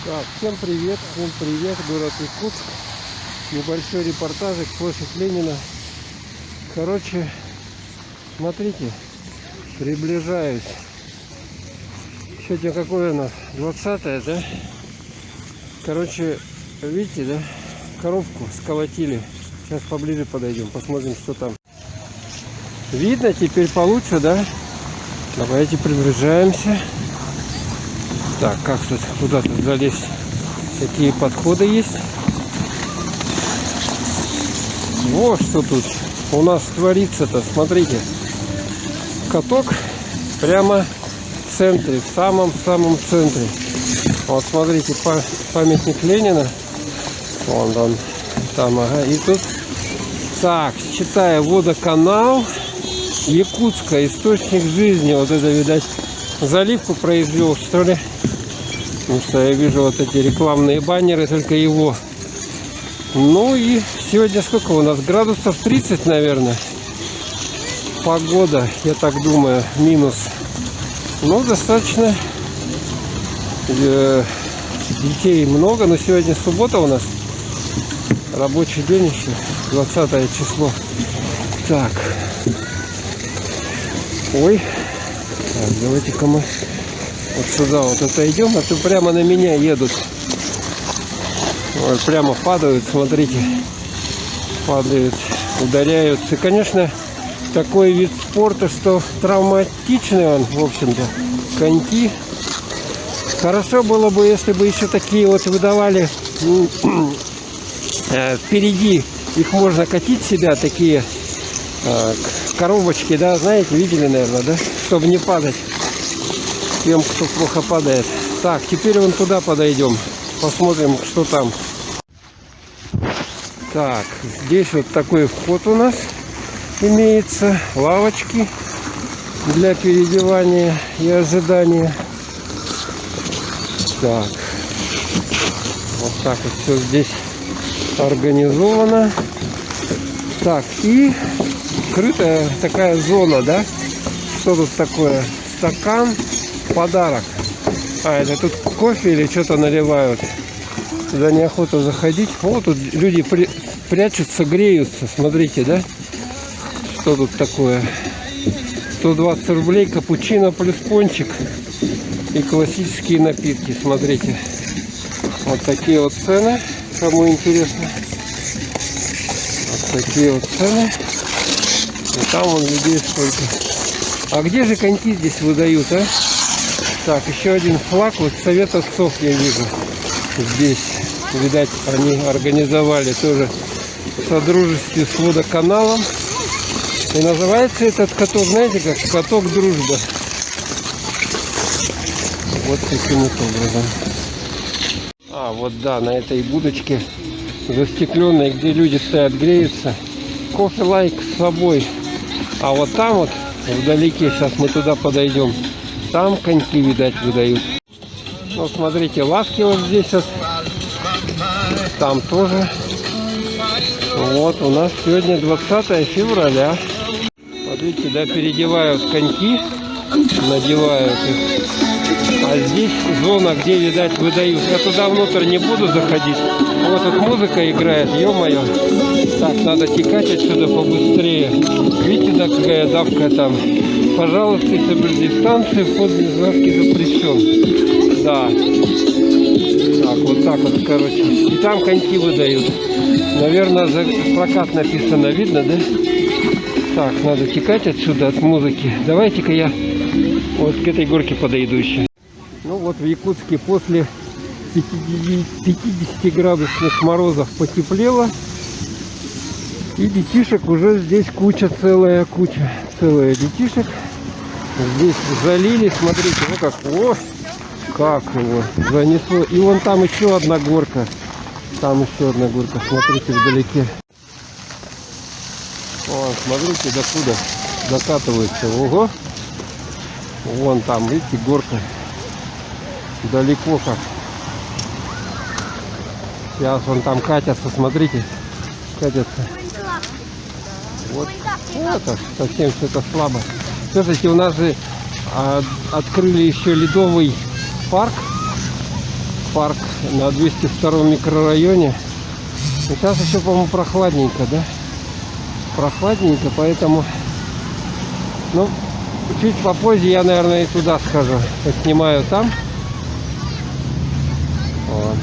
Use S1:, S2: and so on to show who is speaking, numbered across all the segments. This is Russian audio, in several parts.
S1: Так, всем привет, город Иркутск. Небольшой репортажик, площадь Ленина. Короче, смотрите, приближаюсь. Сегодня какое у нас? 20-е, да? Короче, видите, да? Коровку сколотили. Сейчас поближе подойдем, посмотрим, что там. Видно теперь получше, да? Давайте приближаемся. Так, как тут куда-то залезть? Какие подходы есть? Вот что тут у нас творится-то. Смотрите. Каток прямо в центре, в самом-самом центре. Вот смотрите, памятник Ленина. Вон он там, ага. И тут, так, читаю, водоканал Якутска, источник жизни. Вот это, видать, заливку произвел, что ли? Потому что я вижу вот эти рекламные баннеры, только его. Ну и сегодня сколько у нас? Градусов 30, наверное. Погода, я так думаю, минус. Ну, достаточно. Детей много, но сегодня суббота у нас. Рабочий день еще, 20 число. Так. Ой. Так, давайте-ка мы вот сюда вот отойдем, а то прямо на меня едут. Ой, прямо падают, смотрите. Падают, ударяются. И, конечно, такой вид спорта, что травматичный он, в общем-то. Коньки. Хорошо было бы, если бы еще такие вот выдавали впереди. Их можно катить себя, такие коробочки, да, знаете, видели, наверное, да? Чтобы не падать тем, кто плохо падает. Так, теперь вон туда подойдем. Посмотрим, что там. Так, здесь вот такой вход у нас имеется. Лавочки для переодевания и ожидания. Так. Вот так вот все здесь организовано. Так, и скрытая такая зона, да? Что тут такое? Стакан, подарок. А, это тут кофе или что-то наливают. Туда неохота заходить. Вот тут люди прячутся, греются. Смотрите, да? Что тут такое? 120 рублей, капучино плюс пончик. И классические напитки. Смотрите. Вот такие вот цены. Кому интересно. Вот такие вот цены. И там вон людей сколько. А где же коньки здесь выдают, а? Так, еще один флаг. Вот Совет отцов я вижу. Здесь, видать, они организовали тоже в содружестве с водоканалом. И называется этот каток, знаете как? Каток дружбы. Вот таким вот образом. А, вот да, на этой будочке застекленной, где люди стоят, греются. Кофе лайк с собой. А вот там вот, вдалеке, сейчас мы туда подойдем. Там коньки, видать, выдают. Ну, смотрите, лавки вот здесь вот. Там тоже. Вот, у нас сегодня 20 февраля. Смотрите, да, переодевают коньки. Надевают их. А здесь зона, где, видать, выдают. Я туда внутрь не буду заходить. Вот тут музыка играет, ё-моё. Так, надо текать отсюда побыстрее. Видите, да, какая давка там. Пожалуйста, соблюдите дистанцию, вход без маски запрещен. Да. Так, вот так вот, короче. И там коньки выдают. Наверное, за прокат написано, видно, да? Так, надо текать отсюда от музыки. Давайте-ка я вот к этой горке подойду еще. Ну вот в Якутске после 50-градусных морозов потеплело. И детишек уже здесь куча, целая куча. Целая детишек. Здесь залили, смотрите, ну как, о, как его занесло. И вон там еще одна горка. Там еще одна горка, смотрите, вдалеке. О, смотрите, докуда докатывается. Ого. Вон там, видите, горка. Далеко как. Сейчас вон там катятся, смотрите. Катятся. Вот это совсем что-то слабо. Слушайте, у нас же открыли еще ледовый парк. парк на 202 микрорайоне. И сейчас еще, по-моему, прохладненько, да? Прохладненько, поэтому, ну, чуть попозже я, наверное, и туда схожу. Поснимаю там. Вот.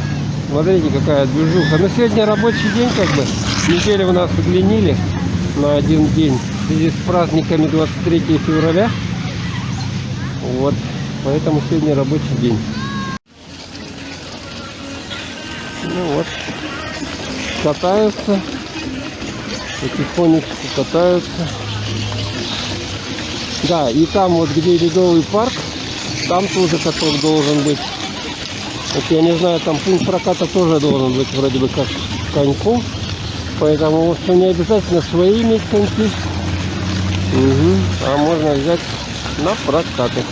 S1: Смотрите, какая движуха. Но сегодня рабочий день, как бы. Неделю у нас удлинили на один день в связи с праздниками 23 февраля. Вот. Поэтому сегодня рабочий день. Ну вот. Катаются. Потихонечку катаются. Да, и там вот, где Ледовый парк, там тоже каток должен быть. Вот я не знаю, там пункт проката тоже должен быть вроде бы как коньков. Поэтому вот не обязательно свои иметь коньки. Угу. А можно взять на прокаты.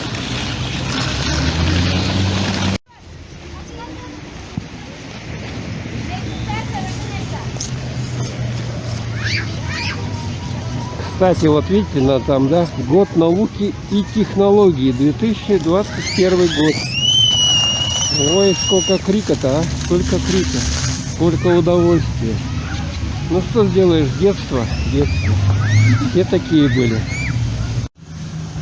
S1: Кстати, вот видите, там, да, год науки и технологий, 2021 год. Ой, сколько крика-то, а? Сколько крика, сколько удовольствия. Ну что сделаешь, детство. Все такие были.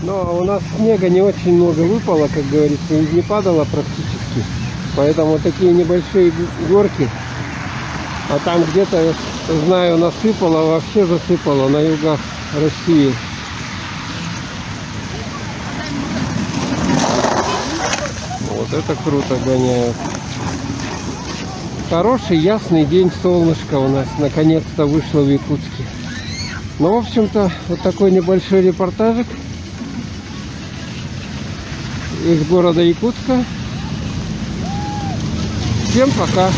S1: Но у нас снега не очень много выпало, как говорится, и не падало практически. Поэтому такие небольшие горки. А там где-то, знаю, насыпало, вообще засыпало на югах России. Вот это круто гоняют. Хороший ясный день, солнышко у нас наконец-то вышло в Якутске. Ну, в общем-то, вот такой небольшой репортажик из города Якутска. Всем пока!